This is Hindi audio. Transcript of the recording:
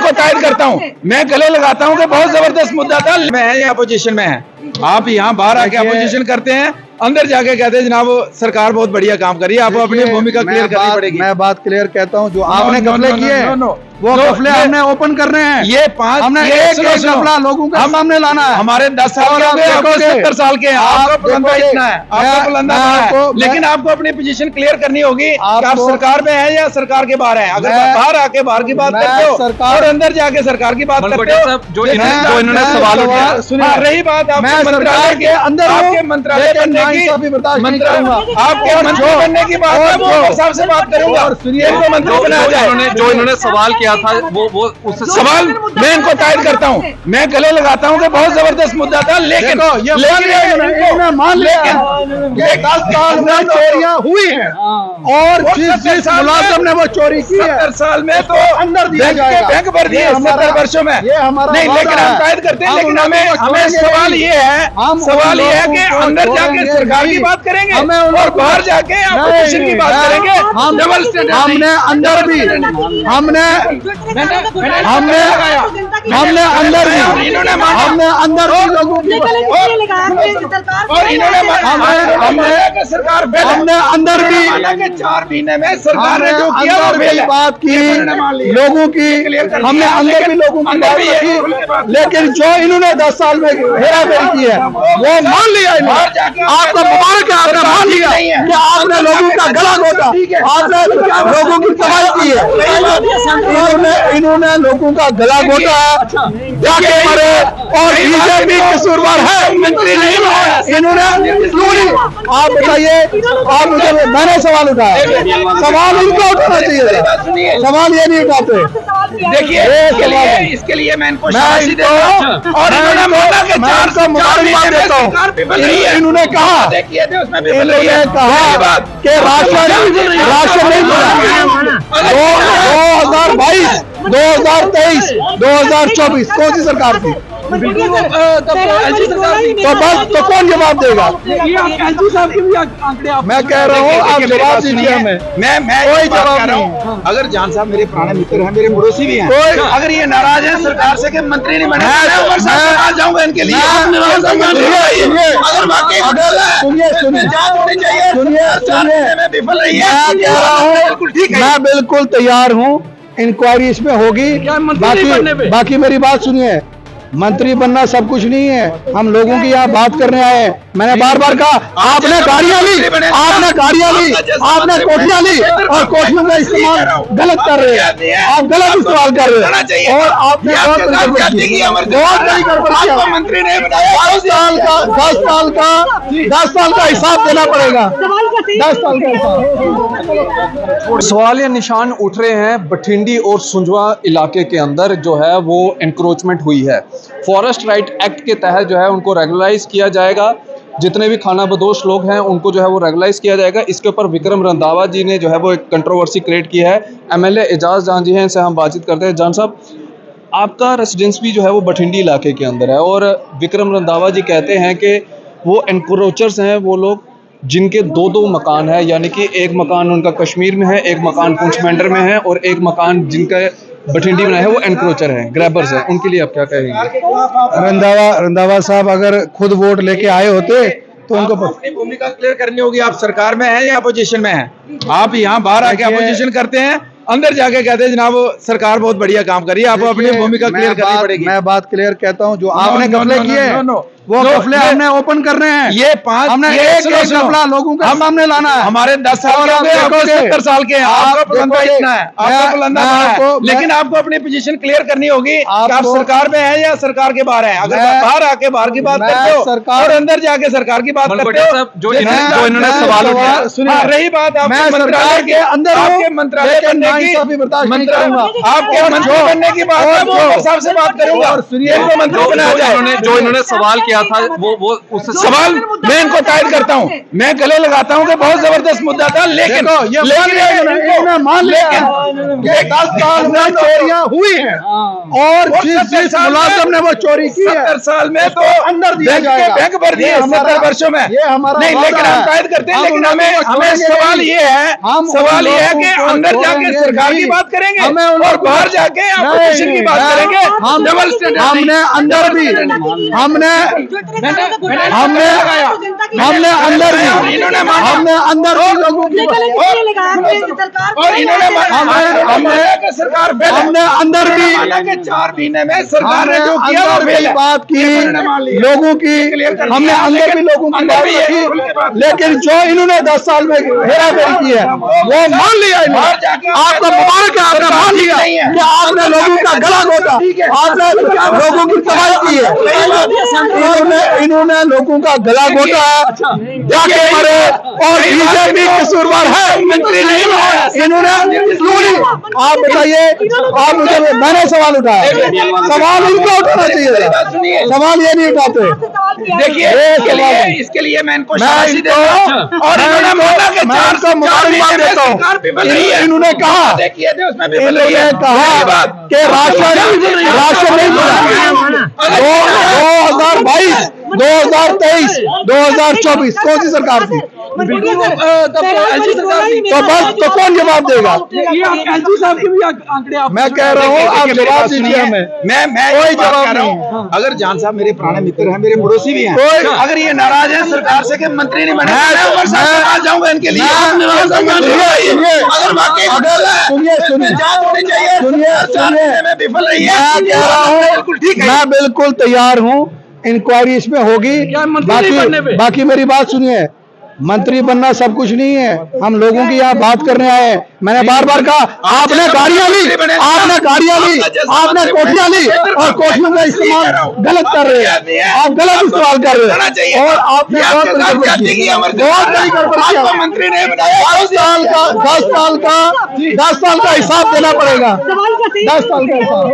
इनको टाइट करता हूँ, मैं गले लगाता हूँ कि बहुत जबरदस्त मुद्दा था। मैं है या अपोजिशन में है, आप यहाँ बाहर आके अपोजिशन करते हैं, अंदर जाके कहते हैं जनाब सरकार बहुत बढ़िया काम कर रही है, आपको अपनी भूमिका क्लियर करनी पड़ेगी। मैं बात क्लियर कहता हूँ, जो आपने घपले किए वो घपले हमने ओपन करने हैं। ये पांच हमने एक घपला लोगों के सामने लाना है। हमारे 10 साल के हो गए, आपको 70 साल के हैं, आपका बुलंदा इतना है, आपका बुलंदा है, लेकिन आपको अपनी पोजीशन क्लियर करनी होगी कि आप सरकार में हैं या सरकार के बाहर हैं। अगर बाहर आके बाहर की बात करते हो और अंदर जाके सरकार की बात करते हो, जो इन्होंने सवाल उठाया, रही बात आपके मंत्रालय के अंदर, आपके मंत्रालय बनने की, आपके मंत्री बनने की बात है, वो साहब से बात करूंगा और सुनिए, इनको मंत्री बनाया जाए। जो इन्होंने सवाल किया था वो उससे सवाल मैं इनको टाइट करता हूँ, मैं गले लगाता हूँ कि बहुत जबरदस्त मुद्दा था, लेकिन मान लिया 10 साल में चोरियां हुई हैं और जिस मुलाजिम ने वो चोरी की है 70 साल में तो अंदर दिया जाएगा। बैंक भर दिए 70 वर्षों में, ये हमारा नहीं, लेकिन हम टाइट करते हैं, लेकिन हमें सवाल ये है कि अंदर जाके सरकार की बात करेंगे और बाहर जाके अपोजिशन की बात करेंगे। हमने अंदर भी हमने अंदर भी लोगों की और इन्होंने सरकार हमने अंदर भी 4 महीने में सरकार ने जो किया वो फेल है। बात की लोगों की, हमने अंदर भी लोगों की बात की, लेकिन जो इन्होंने 10 साल में हेराफेरी की है वो मान लिया। आपका मुबारक है, आपने मान लिया कि आपने लोगों का गला घोटा, आपने लोगों की तबाही की है, इन्होंने लोगों का गला घोटा जाके मरे और बीजेपी कसूरवार है, मंत्री नहीं बनाया इन्होंने। आप बताइए, आप मुझे, मैंने सवाल उठाया, सवाल इनको उठाना चाहिए, सवाल ये नहीं उठाते। देखिए इसके लिए मैं इनको शाबाशी देता हूं और इन्होंने बोला कि 4 मुबारकबाद देता हूँ। इन्होंने कहा कि राशन नहीं मिला 2022, 2023, 2024 कौन सी सरकार थी? तो बस तो कौन जवाब देगा? मैं कह रहा हूँ आप जवाब दीजिए हमें। मैं कोई जवाब कर रहा हूँ। अगर जान साहब मेरे पुराने मित्र हैं, मेरे पड़ोसी भी हैं, अगर ये नाराज है सरकार से कि मंत्री नहीं बने, मैं जाऊंगा इनके लिए। अगर वाकई विफल रही है, मैं बिल्कुल तैयार हूँ, इंक्वायरी इसमें होगी। बाकी मेरी बात सुनिए, मंत्री बनना सब कुछ नहीं है, हम लोगों की यहाँ बात करने आए हैं। मैंने बार बार कहा, आपने गाड़ियां ली, आपने कोठियां ली और कोठियों का इस्तेमाल गलत कर रहे हैं, आप गलत इस्तेमाल कर रहे हैं और आपने बहुत बड़ी गड़बड़ी मंत्री नहीं बनाया। 10 साल का हिसाब देना पड़ेगा, 10 साल का हिसाब। सवाल या निशान उठ रहे हैं बठिंडी और सुंजवा इलाके के अंदर जो है वो एनक्रोचमेंट हुई है। फॉरेस्ट राइट एक्ट के तहत जो है उनको रेगुलराइज किया जाएगा, जितने भी खाना बदोश लोग हैं उनको जो है वो रेगुलराइज किया जाएगा। इसके ऊपर विक्रम रंधावा जी ने जो है वो एक कंट्रोवर्सी क्रिएट की है। एमएलए एजाज जान जी हैं, इनसे हम बातचीत करते हैं। जान साहब, आपका रेसिडेंस भी जो है वो बठिंडी इलाके के अंदर है और विक्रम रंधावा जी कहते हैं कि वो एनक्रोचर्स हैं, वो लोग जिनके 2-2 मकान है, यानी कि एक मकान उनका कश्मीर में है, एक मकान पुंछ मेंढर में है और एक मकान जिनका बठिंडी में है वो एनक्रोचर है, ग्रैबर्स है। उनके लिए आप क्या कहेंगे? रंधावा साहब अगर खुद वोट लेके आए होते तो उनको अपनी भूमिका क्लियर करनी होगी। आप सरकार में हैं या अपोजिशन में हैं, आप यहाँ बाहर आके अपोजिशन करते हैं, अंदर जाके कहते हैं जनाब सरकार बहुत बढ़िया काम कर रही है, आपको अपनी भूमिका क्लियर करनी पड़ेगी। मैं बात क्लियर कहता हूँ, जो आपने घपले किए वो घपले हमने ओपन करने हैं। ये 5 हमने एक घपला लोगों के सामने लाना है। हमारे 10 साल के हो गए, आपको 70 साल के हैं, आपका बुलंदा इतना है, आपका बुलंदा है, लेकिन आपको अपनी पोजीशन क्लियर करनी होगी कि आप सरकार में हैं या सरकार के बाहर हैं। अगर बाहर आके बाहर की बात करते हो और अंदर जाके सरकार की बात करते हो, जो इन्होंने सवाल उठाया, रही बात आपके मंत्रालय के अंदर, आपके मंत्रालय बनने की, आपके मंत्री बनने की बात है, वो साहब से बात करूंगा और सुनिए, इनको मंत्री बनाया जाए। जो इन्होंने सवाल किया गया था वो उस सवाल मैं इनको तायद करता हूँ, मैं गले लगाता हूँ कि बहुत जबरदस्त मुद्दा था, लेकिन इन्होंने मान लिया कि 10 साल में चोरियां हुई हैं और जिस मुलाजिम ने वो चोरी की है 70 साल में तो अंदर दिया जाएगा। बैंक भर दिए 70 वर्षों में। ये हमारा नहीं, लेकिन वादा हम है। तायद करते हैं, हम लेकिन उन हमें लोगों को हमें छोड़ेंगे सवाल नहीं। ये है, हम सवाल उन ये है लोगों कि को अंदर जाके छोड़ेंगे सरकार की नहीं। बात करेंगे हमें उन और लोगों बाहर को- जाके नहीं, अपोजिशन की बात नहीं, करेंगे। हम- डबल स्टैंडर्ड हमने अंदर भी हमने हमने हमने अंदर भी इन्होंने माना। हमने अंदर भी लोगों की और इन्होंने हमने सरकार हमने अंदर भी 4 महीने में सरकार ने हमने जो किया वो अंदर फेल की है। बात की लोगों की, हमने अंदर भी लोगों की बात रखी, लेकिन जो इन्होंने 10 साल में हेरा फेरी की है वो मान लिया इन्होंने। आपका मुबारक है, आपने मान लिया कि आपने लोगों का गला घोटा, आपने लोगों की कमाई की है, इन्होंने लोगों का गला घोटा है, जाके मरे और बीजेपी कसूरवार है, मंत्री नहीं बनाया इन्होंने। क्यों नहीं? आप बताइए, आप मुझे, मैंने सवाल उठाया, सवाल इनको उठाना चाहिए, सवाल ये नहीं उठाते। देखिए इसके लिए मैं इनको शाबाशी इनको- देता हूं। और इन्होंने माना कि मैं 4 इनको मुबारकबाद देता हूं। सरकार विफल रही है। इन्होंने कहा देखिए थे उसमें विफल रही इन्होंने है। कहा कि राशन नहीं मिला। 2022, 2023, 2024 कौन सी सरकार थी? तो बस, तो कौन जवाब देगा? एलजी साहब के भी आंकड़े आप मैं कह रहा हूँ, आप जवाब दीजिए हमें। मैं कोई कोई जवाब जवाब कर रहा नहीं हूँ। अगर जान साहब मेरे पुराने मित्र हैं, मेरे पड़ोसी भी हैं, कोई- अगर ये नाराज हैं सरकार से कि मंत्री नहीं बने, मैं उमर साहब के पास जाऊंगा इनके लिए। सुनिए, अगर वाकई सुनिए, जांच होनी चाहिए, सुनिए, सुनिए में विफल रही है, मैं कह रहा हूँ, बिल्कुल ठीक है। मैं बिल्कुल तैयार हूँ, इंक्वायरी इसमें होगी। बाकी मेरी बात सुनिए, मंत्री बनना सब कुछ नहीं है, हम लोगों की यहाँ बात करने आए हैं। मैंने बार बार कहा, आपने गाड़ियां ली, आपने गाड़ियां ली, आपने कोठियां ली और कोठियों का इस्तेमाल गलत कर रहे हैं, आप गलत इस्तेमाल कर रहे हैं और आपने बहुत बड़ी गड़बड़ की। मंत्री ने बनाया 10 साल का हिसाब देना पड़ेगा, 10 साल का हिसाब।